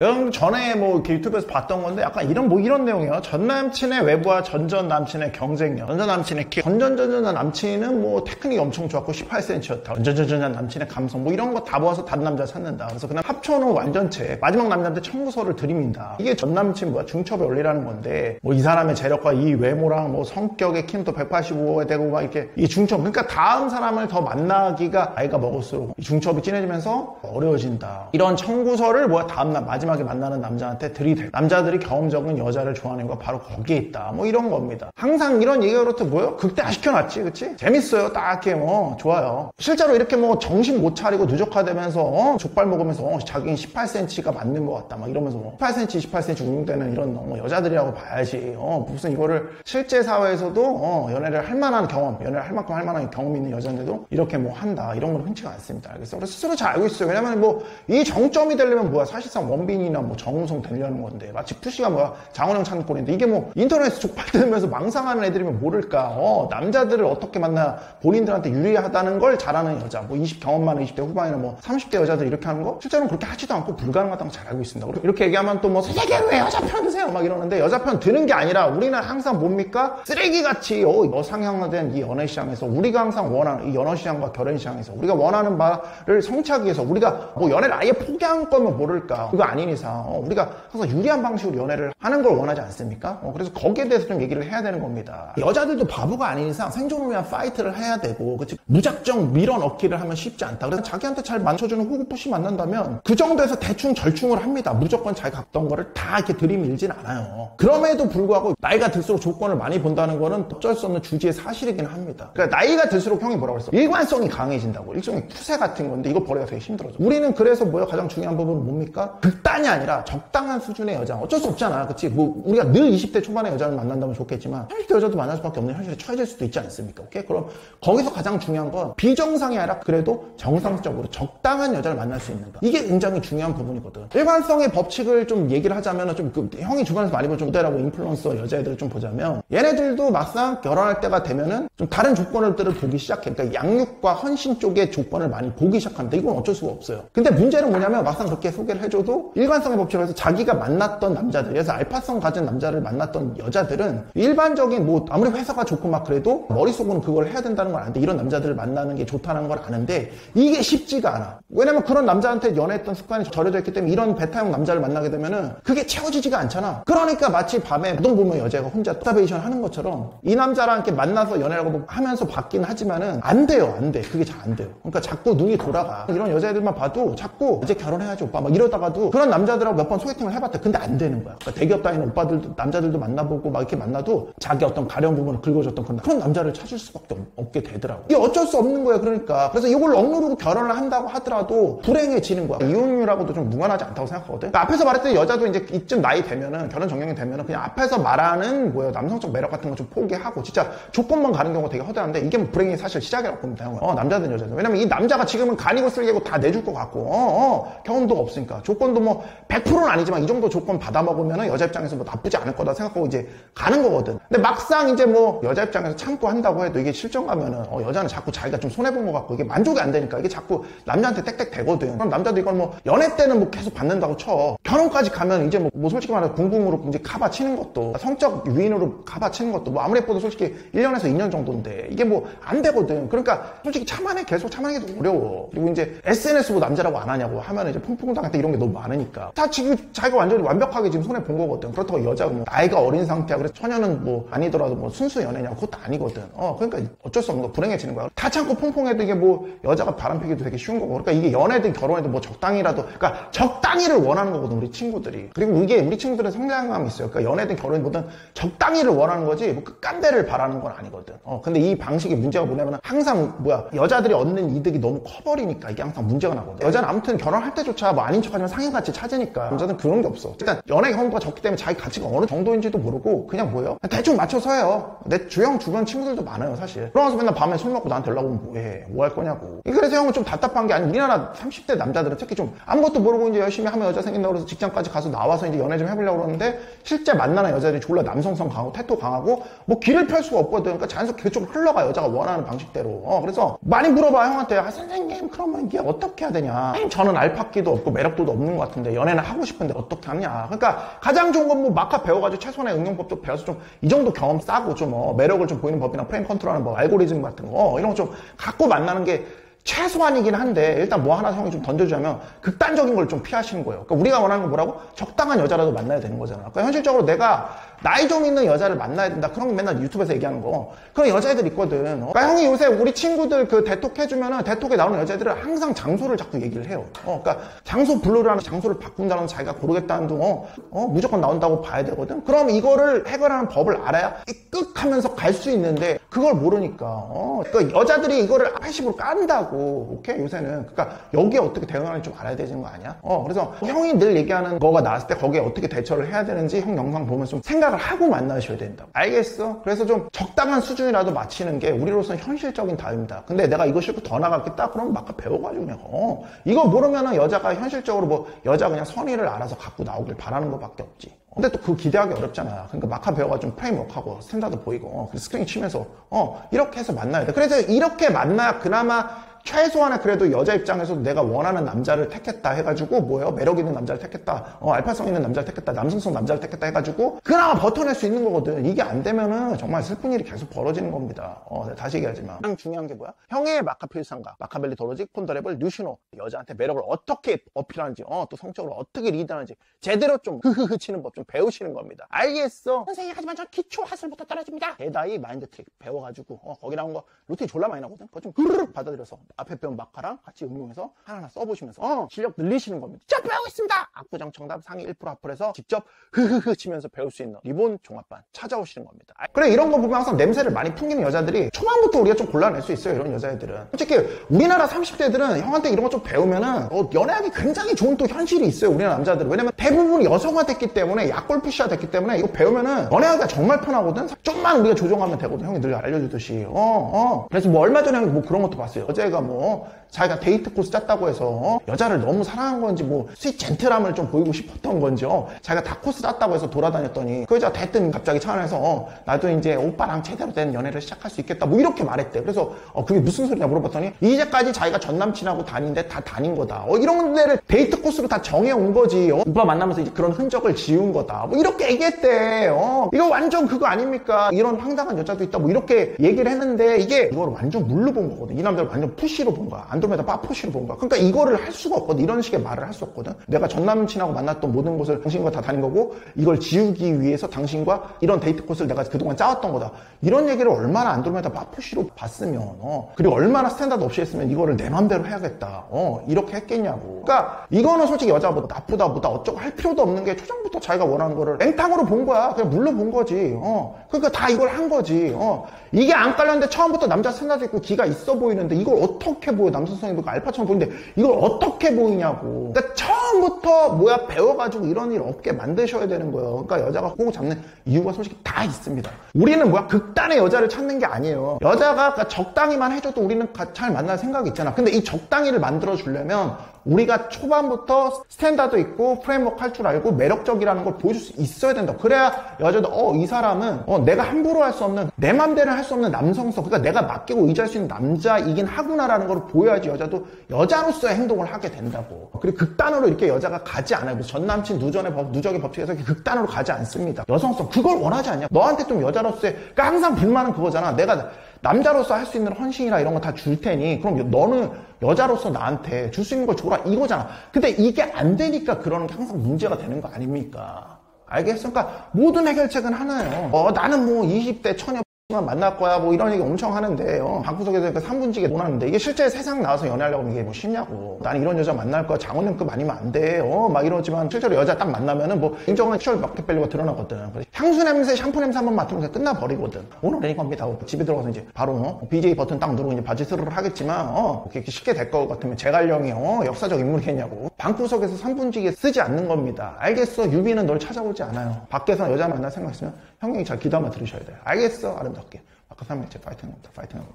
여러분 전에 뭐 이렇게 유튜브에서 봤던 건데 약간 이런 내용이에요. 전 남친의 외부와 전전 남친의 경쟁력. 전전 남친의 키. 전전 남친은 뭐 테크닉이 엄청 좋았고 18cm였다. 전전 남친의 감성. 뭐 이런 거 다 모아서 다른 남자 찾는다. 그래서 그냥 합쳐놓은 완전체. 마지막 남자한테 청구서를 드립니다. 이게 전 남친 중첩의 원리라는 건데 뭐 이 사람의 재력과 이 외모랑 뭐 성격의 키는 또 185가 되고 막 이렇게 이 중첩. 그러니까 다음 사람을 더 만나기가 나이가 먹을수록 이 중첩이 진해지면서 어려워진다. 이런 청구서를 다음날 마지막에 만나는 남자한테 들이대. 남자들이 경험 적은 여자를 좋아하는 거 바로 거기에 있다. 뭐 이런 겁니다. 항상 이런 얘기가 그렇듯 뭐요? 극대화 시켜놨지, 그치? 재밌어요. 딱히 좋아요. 실제로 이렇게 정신 못 차리고 누적화되면서 족발 먹으면서 자기는 18cm가 맞는 것 같다. 막 이러면서 18cm 운동되는 이런 여자들이라고 봐야지. 무슨 이거를 실제 사회에서도 연애를 할 만한 경험, 연애를 할 만큼 할 만한 경험이 있는 여자인데도 이렇게 한다. 이런 건 흔치가 않습니다. 알겠어? 그래서 스스로 잘 알고 있어요. 왜냐면 이 정점이 되려면 사실상 원빈이나 정우성 되려는 건데 마치 푸시가 장원영 찾는 꼴인데 이게 인터넷에서 족발 뜯으면서 망상하는 애들이면 모를까. 남자들을 어떻게 만나 본인들한테 유리하다는 걸 잘하는 여자 20 경험 많은 20대 후반이나 30대 여자들 이렇게 하는 거 실제로는 그렇게 하지도 않고 불가능하다는 걸 잘 알고 있습니다. 이렇게 얘기하면 또 선생님 왜 여자 편 드세요? 막 이러는데 여자 편 드는 게 아니라 우리는 항상 뭡니까? 쓰레기같이 여상향화된 이 연애 시장에서 우리가 항상 원하는 이 연애 시장과 결혼 시장에서 우리가 원하는 바를 성취하기 위해서 우리가 연애를 아예 포기한 거면 모를까. 그거 아닌 이상 우리가 항상 유리한 방식으로 연애를 하는 걸 원하지 않습니까? 그래서 거기에 대해서 좀 얘기를 해야 되는 겁니다. 여자들도 바보가 아닌 이상 생존을 위한 파이트를 해야 되고 그치? 무작정 밀어넣기를 하면 쉽지 않다. 그래서 자기한테 잘 맞춰주는 호구푸시 만난다면 그 정도에서 대충 절충을 합니다. 무조건 잘 갔던 거를 다 이렇게 들이밀진 않아요. 그럼에도 불구하고 나이가 들수록 조건을 많이 본다는 거는 어쩔 수 없는 주지의 사실이긴 합니다. 그러니까 나이가 들수록 형이 뭐라고 그랬어? 일관성이 강해진다고. 일종의 추세 같은 건데 이거 버리기가 되게 힘들어져. 우리는 그래서 가장 중요한 부분은 뭡니까? 극단이 아니라 적당한 수준의 여자. 어쩔 수 없잖아. 그치? 우리가 늘 20대 초반의 여자를 만난다면 좋겠지만 30대 여자도 만날 수밖에 없는 현실에 처해질 수도 있지 않습니까? 오케이? 그럼 거기서 가장 중요한 건 비정상이 아니라 그래도 정상적으로 적당한 여자를 만날 수 있는가. 이게 굉장히 중요한 부분이거든. 일관성의 법칙을 좀 얘기를 하자면 형이 주변에서 많이 본 모델하고 인플루언서 여자애들을 좀 보자면 얘네들도 막상 결혼할 때가 되면은 좀 다른 조건들을 보기 시작해. 그러니까 양육과 헌신 쪽의 조건을 많이 보기 시작합니다. 이건 어쩔 수가 없어요. 근데 문제는 뭐냐면 막상 그렇게 소개를 해줘도 일관성의 법칙에서 자기가 만났던 남자들, 그래서 알파성 가진 남자를 만났던 여자들은 일반적인 아무리 회사가 좋고 막 그래도 머릿속으로는 그걸 해야 된다는 걸 아는데 이런 남자들을 만나는 게 좋다는 걸 아는데 이게 쉽지가 않아. 왜냐면 그런 남자한테 연애했던 습관이 절여져 있기 때문에 이런 베타형 남자를 만나게 되면은 그게 채워지지가 않잖아. 그러니까 마치 밤에 무동 보면 여자가 혼자 스타베이션 하는 것처럼 이 남자랑 이렇게 만나서 연애라고 하면서 받긴 하지만은 안 돼요. 안 돼. 그게 잘 안 돼요. 그러니까 자꾸 눈이 돌아가. 이런 여자애들만 봐도 자꾸 이제 결혼해야지 오빠 막 이러다가도 그런 남자들하고 몇 번 소개팅을 해봤대. 근데 안 되는 거야. 그러니까 대기업 다니는 오빠들도 남자들도 만나보고 막 이렇게 만나도 자기 어떤 가려운 부분을 긁어줬던 그런 남자를 찾을 수밖에 없게 되더라고. 이게 어쩔 수 없는 거야. 그러니까 그래서 이걸 억누르고 결혼을 한다고 하더라도 불행해지는 거야. 이혼율하고도 좀 무관하지 않다고 생각하거든. 그러니까 앞에서 말했더니 여자도 이제 이쯤 나이 되면은 결혼 정년이 되면은 그냥 앞에서 말하는 남성적 매력 같은 거 좀 포기하고 진짜 조건만 가는 경우가 되게 허다한데 이게 불행이 사실 시작이라고 봅니다. 형은. 남자든 여자든. 왜냐면 이 남자가 지금은 간이고 쓸개고 다 내줄 것 같고 경험도 없으니까 조건도 100%는 아니지만 이 정도 조건 받아먹으면 여자 입장에서 나쁘지 않을 거다 생각하고 이제 가는 거거든. 근데 막상 이제 여자 입장에서 참고 한다고 해도 이게 실전 가면은 여자는 자꾸 자기가 좀 손해본 것 같고 이게 만족이 안 되니까 이게 자꾸 남자한테 땡땡 대거든. 그럼 남자도 이걸 연애 때는 계속 받는다고 쳐. 결혼까지 가면 이제 솔직히 말해서 궁금으로 이제 카바치는 것도 성적 유인으로 카바치는 것도 아무리 예뻐도 솔직히 1년에서 2년 정도인데 이게 안 되거든. 그러니까 솔직히 계속 참아내기도 어려워. 그리고 이제 SNS 남자라고 안 하냐고 하면 이제 퐁퐁당할 때 이런 게 너무 많으니까 다 지금 자기가 완전히 완벽하게 지금 손해 본 거거든. 그렇다고 여자가 나이가 어린 상태야. 그래서 처녀는 아니더라도 순수 연애냐고 그것도 아니거든. 그러니까 어쩔 수 없는 거 불행해지는 거야. 다 참고 퐁퐁해도 이게 여자가 바람피기도 되게 쉬운 거고. 그러니까 이게 연애든 결혼해도 적당히라도 그러니까 적당히를 원하는 거거든 우리 친구들이. 그리고 이게 우리 친구들은 성장감이 있어요. 그러니까 연애든 결혼이든 적당히를 원하는 거지 끝간대를 바라는 건 아니거든. 근데 이 방식의 문제가 뭐냐면 항상 여자들이 얻는 이득이 너무 커버리니까 이게 항상 문제가 나거든. 여자는 아무튼 결혼할 때조차 아닌 척하지만 상해같이 찾으니까 남자는 그런 게 없어. 일단 연애 경험과 적기 때문에 자기 가치가 어느 정도인지도 모르고 그냥 대충 대충 맞춰서 해요. 내 주형 주변 친구들도 많아요, 사실. 그러면서 맨날 밤에 술 먹고 나한테 연락 오면 뭐해? 뭐 할 거냐고. 그래서 형은 좀 답답한 게, 아니 우리나라 30대 남자들은 특히 좀 아무것도 모르고 이제 열심히 하면 여자 생긴다고 그래서 직장까지 가서 나와서 이제 연애 좀 해보려고 그러는데, 실제 만나는 여자들이 졸라 남성성 강하고 태토 강하고 뭐 길을 펼 수가 없거든. 그러니까 자연스럽게 그쪽으로 흘러가, 여자가 원하는 방식대로. 그래서 많이 물어봐 형한테. 아 선생님 그러면 이게 어떻게 해야 되냐. 아니, 저는 알파기도 없고 매력도 없는 것 같은데 연애는 하고 싶은데 어떻게 하냐. 그러니까 가장 좋은 건 뭐 마카 배워가지고 최소한의 응용법도 배워서 좀 이 정도 경험 쌓고 좀 매력을 좀 보이는 법이나 프레임 컨트롤하는 법, 알고리즘 같은 거 이런 거 좀 갖고 만나는 게 최소한이긴 한데, 일단 뭐 하나 형이 좀 던져주자면 극단적인 걸 좀 피하시는 거예요. 그러니까 우리가 원하는 건 뭐라고? 적당한 여자라도 만나야 되는 거잖아. 그러니까 현실적으로 내가 나이 좀 있는 여자를 만나야 된다. 그런 거 맨날 유튜브에서 얘기하는 거. 그런 여자애들 있거든. 그러니까 형이 요새 우리 친구들 그 대톡 해주면은 대톡에 나오는 여자애들은 항상 장소를 자꾸 얘기를 해요. 그러니까 장소 블루라는 장소를 바꾼다는 자기가 고르겠다는 둥, 무조건 나온다고 봐야 되거든. 그럼 이거를 해결하는 법을 알아야 끄ꯛ 하면서 갈 수 있는데, 그걸 모르니까. 그러니까 여자들이 이거를 80으로 깐다고. 오케이? 요새는. 그러니까 여기에 어떻게 대응하는지 좀 알아야 되는 거 아니야? 그래서 형이 늘 얘기하는 거가 나왔을 때 거기에 어떻게 대처를 해야 되는지 형 영상 보면서 좀 생각을 하고 만나셔야 된다고. 알겠어? 그래서 좀 적당한 수준이라도 맞추는 게 우리로서는 현실적인 답입니다. 근데 내가 이거 싫고 더 나가겠다? 그러면 막 배워가지고 그냥 이거 모르면은 여자가 현실적으로 뭐 여자 그냥 선의를 알아서 갖고 나오길 바라는 것밖에 없지. 근데 또 그거 기대하기 어렵잖아. 그러니까 마카 배워가 좀 프레임워크하고 스탠다드 보이고 스크린 치면서 이렇게 해서 만나야 돼. 그래서 이렇게 만나야 그나마 최소한의 그래도 여자 입장에서도 내가 원하는 남자를 택했다 해가지고 뭐예요? 매력 있는 남자를 택했다. 알파성 있는 남자를 택했다. 남성성 남자를 택했다 해가지고 그나마 버텨낼 수 있는 거거든. 이게 안 되면은 정말 슬픈 일이 계속 벌어지는 겁니다. 다시 얘기하지만 가장 중요한 게 뭐야? 형의 마카 필상가, 마카벨리 도로직, 폰더레블, 뉴시노. 여자한테 매력을 어떻게 어필하는지, 또 성적으로 어떻게 리드하는지 제대로 좀 흐흐흐 치는 법 좀 배우시는 겁니다. 알겠어? 선생님, 하지만 저 기초 하술부터 떨어집니다. 대다이 마인드 트릭 배워가지고 거기 나온 거 루틴 졸라 많이 나오거든. 그거 좀 흐르륵 받아들여서 앞에 배운 마카랑 같이 응용해서 하나하나 써보시면서 실력 늘리시는 겁니다. 저 배우고 있습니다. 압구정 정답 상위 1% 합플해서 직접 흐흐흐 치면서 배울 수 있는 리본 종합반 찾아오시는 겁니다. 그래, 이런 거 보면 항상 냄새를 많이 풍기는 여자들이 초반부터 우리가 좀 골라낼 수 있어요. 이런 여자애들은 솔직히 우리나라 30대들은 형한테 이런 거 좀 배우면은 연애하기 굉장히 좋은 또 현실이 있어요. 우리나라 남자들은. 왜냐면 대부분 여성화됐기 때문에 약골푸시화 됐기 때문에 이거 배우면은 연애하기가 정말 편하거든. 좀만 우리가 조정하면 되거든. 형이 늘 알려주듯이. 그래서 뭐 얼마 전에 뭐 그런 것도 봤어요. 여자애가 뭐 자기가 데이트 코스 짰다고 해서 여자를 너무 사랑한 건지 뭐 스윗 젠틀함을 좀 보이고 싶었던 건지 자기가 다 코스 짰다고 해서 돌아다녔더니 그 여자가 대뜸 갑자기 차 안에서 나도 이제 오빠랑 제대로 된 연애를 시작할 수 있겠다 뭐 이렇게 말했대. 그래서 그게 무슨 소리냐 물어봤더니 이제까지 자기가 전 남친하고 다니는데 다 다닌 거다. 이런 데를 데이트 코스로 다 정해온 거지. 오빠 만나면서 이제 그런 흔적을 지운 거다. 뭐 이렇게 얘기했대. 이거 완전 그거 아닙니까? 이런 황당한 여자도 있다. 뭐 이렇게 얘기를 했는데 이걸 완전 물로 본 거거든. 이 남자를 완전 푸시로 본 거야. 안드로메다 빠푸시로 본 거야. 그러니까 이거를 할 수가 없거든. 이런 식의 말을 할 수 없거든. 내가 전 남친하고 만났던 모든 곳을 당신과 다 다닌 거고 이걸 지우기 위해서 당신과 이런 데이트 코스를 내가 그동안 짜왔던 거다. 이런 얘기를 얼마나 안드로메다 빠푸시로 봤으면 그리고 얼마나 스탠다드 없이 했으면 이거를 내 맘대로 해야겠다. 이렇게 했겠냐고. 그러니까 이거는 솔직히 여자보다 나쁘다 뭐다 어쩌고 할 필요도 없는 게 초장부터 자기가 원하는 거를 맹탕으로 본 거야. 그냥 물로 본 거지. 그러니까 다 이걸 한 거지. 이게 안 깔렸는데 처음부터 남자 스탠다드 있고 기가 있어 보이는데 이걸 어떻게 보여? 남성성이 알파처럼 보이는데 이걸 어떻게 보이냐고. 그러니까 처음부터 배워가지고 이런 일 없게 만드셔야 되는 거예요. 그러니까 여자가 꼭 잡는 이유가 솔직히 다 있습니다. 우리는 극단의 여자를 찾는 게 아니에요. 여자가 적당히만 해줘도 우리는 잘 만날 생각이 있잖아. 근데 이 적당히를 만들어 주려면 우리가 초반부터 스탠다드 있고 프레임워크 할 줄 알고 매력적이라는 걸 보여줄 수 있어야 된다. 그래야 여자도 이 사람은 내가 함부로 할 수 없는 내 맘대로 할 수 없는 남성성, 그러니까 내가 맡기고 의지할 수 있는 남자이긴 하구나라는 걸 보여야지 여자도 여자로서의 행동을 하게 된다고. 그리고 극단으로 이렇게 여자가 가지 않아요. 전 남친 누적의 법칙에서 이렇게 극단으로 가지 않습니다. 여성성 그걸 원하지 않냐? 너한테 좀 여자로서의, 그러니까 항상 불만은 그거잖아. 내가 남자로서 할 수 있는 헌신이나 이런 거 다 줄 테니 그럼 너는 여자로서 나한테 줄 수 있는 걸 줘라 이거잖아. 근데 이게 안 되니까 그러는 게 항상 문제가 되는 거 아닙니까? 알겠어? 그러니까 모든 해결책은 하나예요. 나는 뭐 20대 처녀 만 만날 거야 뭐 이런 얘기 엄청 하는데 방구석에서 3분지게 논하는데 이게 실제 세상 나와서 연애하려고 하면 이게 뭐 쉽냐고. 나는 이런 여자 만날 거야. 장원영급 아니면 안 돼. 막 이러지만 실제로 여자 딱 만나면은 뭐 인정한 시절 막대밸류가 드러나거든. 향수 냄새, 샴푸 냄새 한번 맡으면 그냥 끝나버리거든. 오늘은 이겁니다. 집에 들어가서 이제 바로 BJ 버튼 딱 누르고 이제 바지 스르르 하겠지만 그렇게 쉽게 될 것 같으면 제갈령이 역사적 인물이겠냐고. 방구석에서 3분지게 쓰지 않는 겁니다. 알겠어. 유비는 널 찾아오지 않아요. 밖에서 여자 만날 생각 있으면 형님이 잘 기도 한번 들으셔야 돼요. 알겠어. 아름답게. 아까 3명째 파이팅 합니다. 파이팅 하고.